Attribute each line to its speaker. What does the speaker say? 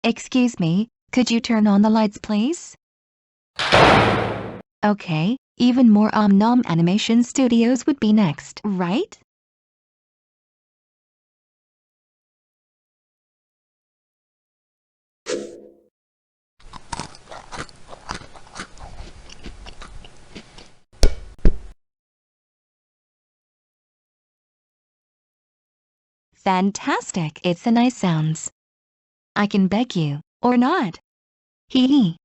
Speaker 1: Excuse me, could you turn on the lights, please? Okay, even more Nom Animation Studios would be next, right? Fantastic! It's a nice sounds. I can beg you, or not. Hee-hee.